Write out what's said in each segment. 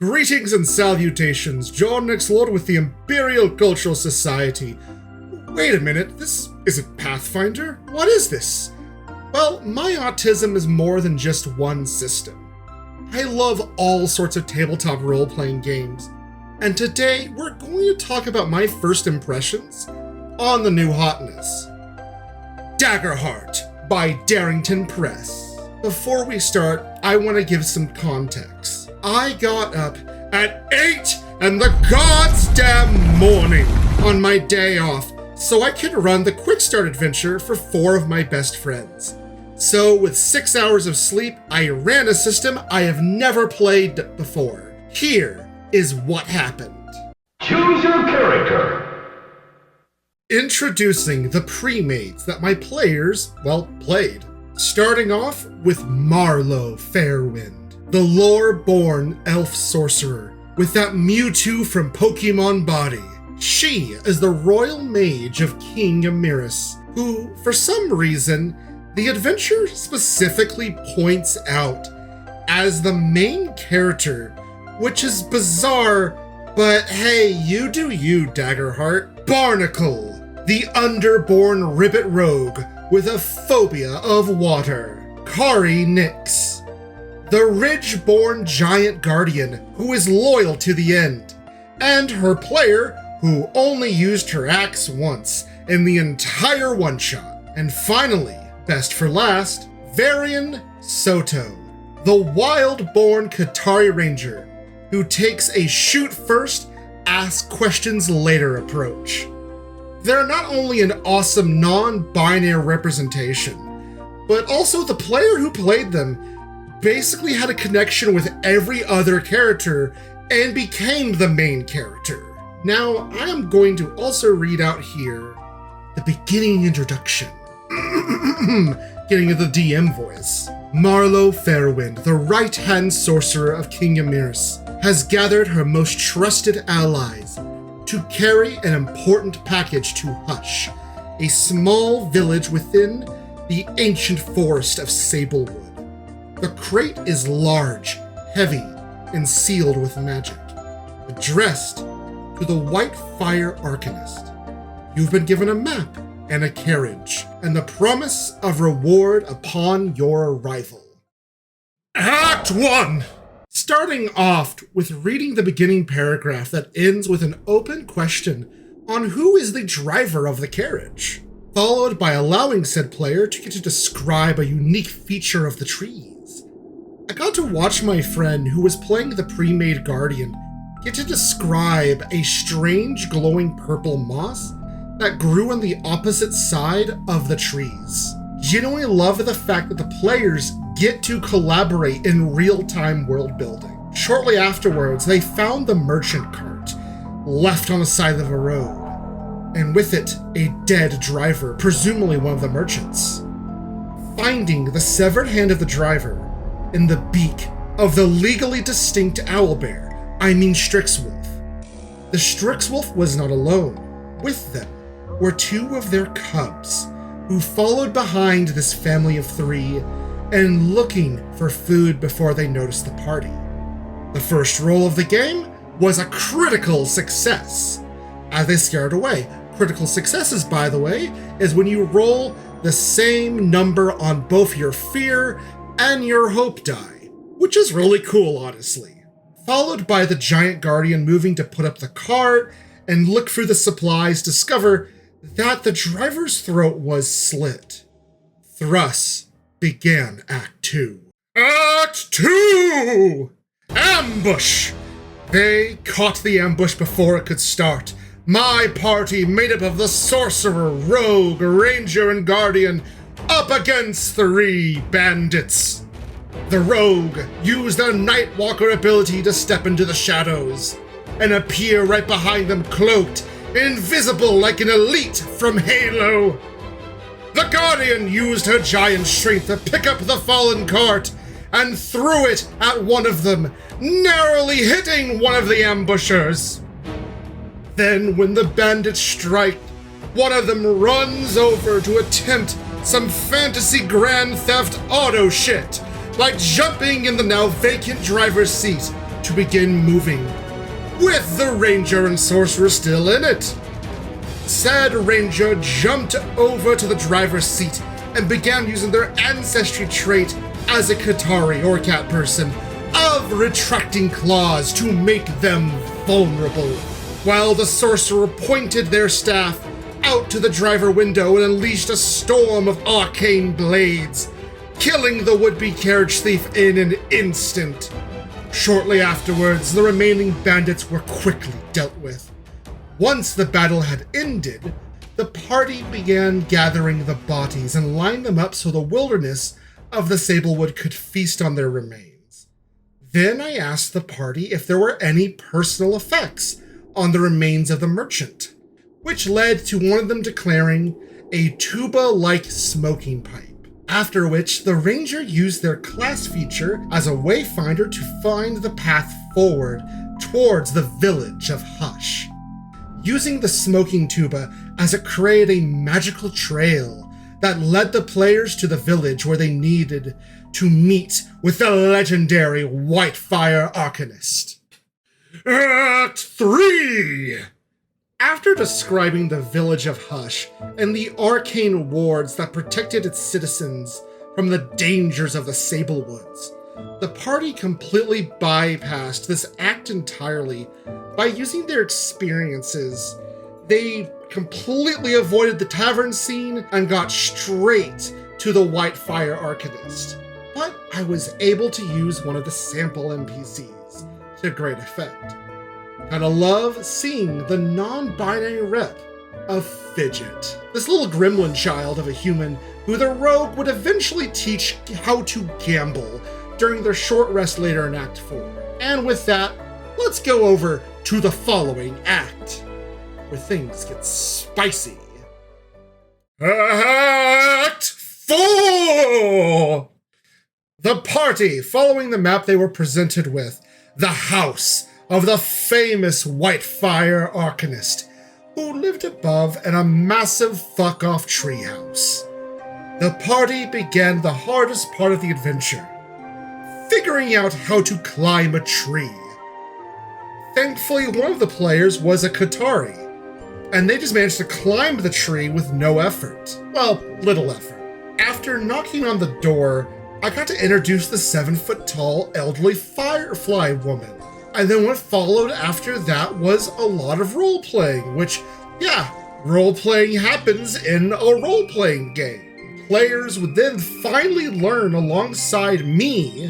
Greetings and salutations, JordanXlord with the Imperial Cultural Society. Wait a minute, this isn't Pathfinder? What is this? Well, my autism is more than just one system. I love all sorts of tabletop role-playing games, and today we're going to talk about my first impressions on the new hotness. Daggerheart by Darrington Press. Before we start, I want to give some context. I got up at 8 in the God's damn morning on my day off so I could run the quick start adventure for 4 of my best friends. So with 6 hours of sleep, I ran a system I have never played before. Here is what happened. Choose your character. Introducing the pre-mades that my players, played. Starting off with Marlowe Fairwind, the lore-born elf sorcerer with that Mewtwo from Pokemon body. She is the royal mage of King Amiris, who, for some reason, the adventure specifically points out as the main character, which is bizarre, but hey, you do you, Daggerheart. Barnacle, the underborn ribbit rogue with a phobia of water. Kari Nix, the ridge-born giant guardian who is loyal to the end, and her player who only used her axe once in the entire one-shot. And finally, best for last, Varian Soto, the wild-born Qatari ranger who takes a shoot first, ask questions later approach. They're not only an awesome non-binary representation, but also the player who played them basically had a connection with every other character and became the main character. Now, I am going to also read out here the beginning introduction. Getting into the DM voice. Marlowe Fairwind, the right-hand sorcerer of King Amiris, has gathered her most trusted allies to carry an important package to Hush, a small village within the ancient forest of Sablewood. The crate is large, heavy, and sealed with magic, addressed to the White Fire Arcanist. You've been given a map and a carriage, and the promise of reward upon your arrival. Act 1! Starting off with reading the beginning paragraph that ends with an open question on who is the driver of the carriage, followed by allowing said player to get to describe a unique feature of the trees. I got to watch my friend who was playing the pre-made guardian get to describe a strange glowing purple moss that grew on the opposite side of the trees. Genuinely love the fact that the players get to collaborate in real-time world building. Shortly afterwards, they found the merchant cart left on the side of a road, and with it, a dead driver, presumably one of the merchants. Finding the severed hand of the driver in the beak of the legally distinct owlbear, Strixwolf. The Strixwolf was not alone. With them were 2 of their cubs, who followed behind this family of 3 and looking for food before they noticed the party. The first roll of the game was a critical success, as they scared away. Critical successes, by the way, is when you roll the same number on both your fear and your hope die, which is really cool, honestly. Followed by the giant guardian moving to put up the cart and look through the supplies, discover that the driver's throat was slit. Thus began Act 2. Act 2! Ambush! They caught the ambush before it could start. My party, made up of the sorcerer, rogue, ranger, and guardian, up against 3 bandits. The rogue used their Nightwalker ability to step into the shadows and appear right behind them, cloaked, invisible like an elite from Halo. The Guardian used her giant strength to pick up the fallen cart and threw it at one of them, narrowly hitting one of the ambushers. Then, when the bandits strike, one of them runs over to attempt some fantasy Grand Theft Auto shit, like jumping in the now vacant driver's seat to begin moving, with the ranger and sorcerer still in it. Said ranger jumped over to the driver's seat and began using their ancestry trait as a Qatari or cat person of retracting claws to make them vulnerable, while the sorcerer pointed their staff out to the driver window and unleashed a storm of arcane blades, killing the would-be carriage thief in an instant. Shortly afterwards, the remaining bandits were quickly dealt with. Once the battle had ended, the party began gathering the bodies and lined them up so the wilderness of the Sablewood could feast on their remains. Then I asked the party if there were any personal effects on the remains of the merchant, which led to one of them declaring a tuba-like smoking pipe. After which, the ranger used their class feature as a wayfinder to find the path forward towards the village of Hush, using the smoking tuba as it created a magical trail that led the players to the village where they needed to meet with the legendary Whitefire Arcanist. Act 3! After describing the village of Hush and the arcane wards that protected its citizens from the dangers of the Sablewoods, the party completely bypassed this act entirely by using their experiences. They completely avoided the tavern scene and got straight to the Whitefire Arcanist. But I was able to use one of the sample NPCs to great effect. Gotta love seeing the non-binary rep of Fidget, this little gremlin child of a human who the rogue would eventually teach how to gamble during their short rest later in Act 4. And with that, let's go over to the following act, where things get spicy. Act 4! The party, following the map they were presented with, the house of the famous Whitefire Arcanist, who lived above in a massive fuck-off treehouse. The party began the hardest part of the adventure, figuring out how to climb a tree. Thankfully, one of the players was a Qatari, and they just managed to climb the tree with no effort. Well, little effort. After knocking on the door, I got to introduce the 7-foot-tall elderly firefly woman. And then what followed after that was a lot of role-playing, which, yeah, role-playing happens in a role-playing game. Players would then finally learn alongside me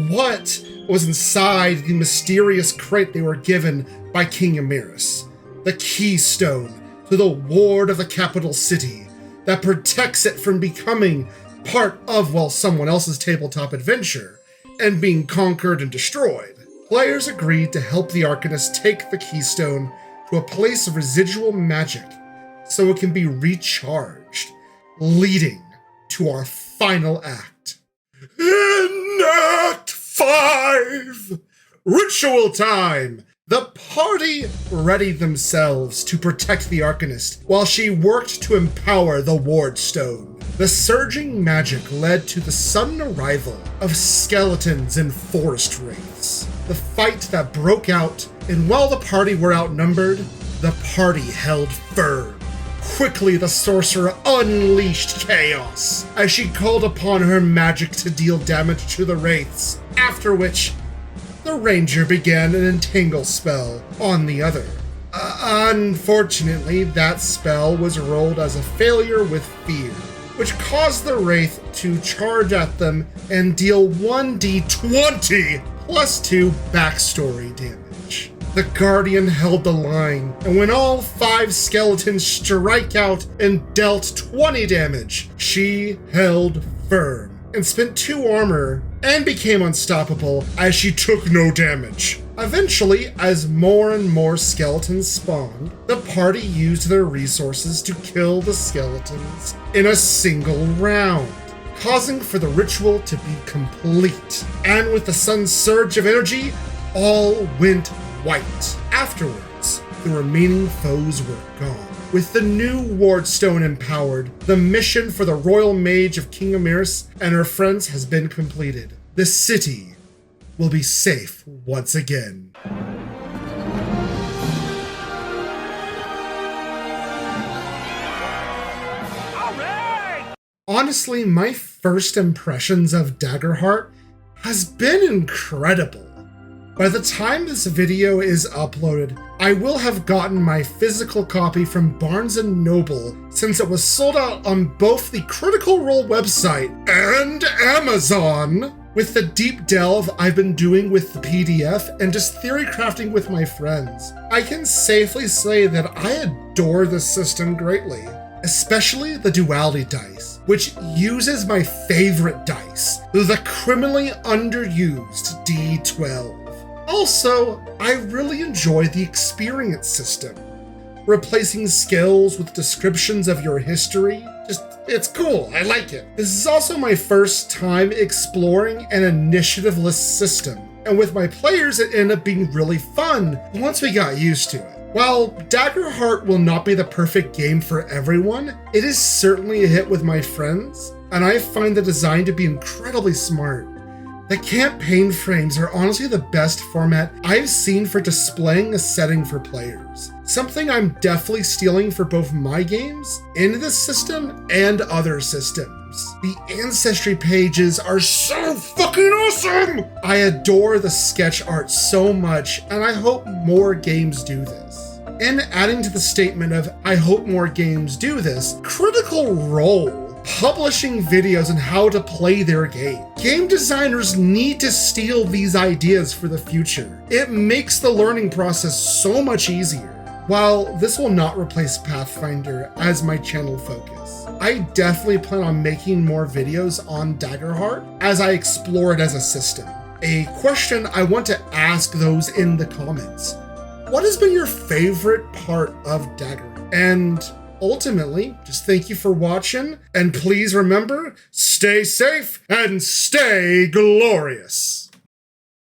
what was inside the mysterious crate they were given by King Emiris, the keystone to the ward of the capital city that protects it from becoming part of, well, someone else's tabletop adventure and being conquered and destroyed. Players agreed to help the Arcanist take the keystone to a place of residual magic so it can be recharged, leading to our final act. In Act 5! Ritual time! The party readied themselves to protect the Arcanist while she worked to empower the Ward Stone. The surging magic led to the sudden arrival of skeletons and forest wraiths. The fight that broke out, and while the party were outnumbered, the party held firm. Quickly, the sorcerer unleashed chaos as she called upon her magic to deal damage to the wraiths, after which the ranger began an entangle spell on the other. Unfortunately, that spell was rolled as a failure with fear, which caused the wraith to charge at them and deal 1d20 plus 2 backstory damage. The Guardian held the line, and when all 5 skeletons strike out and dealt 20 damage, she held firm and spent 2 armor and became unstoppable as she took no damage. Eventually, as more and more skeletons spawned, the party used their resources to kill the skeletons in a single round, causing for the ritual to be complete. And with the sun's surge of energy, all went white. Afterwards, the remaining foes were gone. With the new Wardstone empowered, the mission for the Royal Mage of King Emiris and her friends has been completed. The city will be safe once again. Honestly, my first impressions of Daggerheart has been incredible. By the time this video is uploaded, I will have gotten my physical copy from Barnes & Noble since it was sold out on both the Critical Role website and Amazon. With the deep delve I've been doing with the PDF and just theory crafting with my friends, I can safely say that I adore the system greatly. Especially the duality dice, which uses my favorite dice, the criminally underused D12. Also, I really enjoy the experience system. Replacing skills with descriptions of your history, it's cool, I like it. This is also my first time exploring an initiative-less system, and with my players it ended up being really fun once we got used to it. While Daggerheart will not be the perfect game for everyone, it is certainly a hit with my friends, and I find the design to be incredibly smart. The campaign frames are honestly the best format I've seen for displaying a setting for players. Something I'm definitely stealing for both my games, in this system, and other systems. The ancestry pages are so fucking awesome! I adore the sketch art so much, and I hope more games do this. In adding to the statement of I hope more games do this, Critical Role publishing videos on how to play their game. Game designers need to steal these ideas for the future. It makes the learning process so much easier. While this will not replace Pathfinder as my channel focus, I definitely plan on making more videos on Daggerheart as I explore it as a system. A question I want to ask those in the comments: what has been your favorite part of Daggerheart? And ultimately, just thank you for watching, and please remember, stay safe and stay glorious.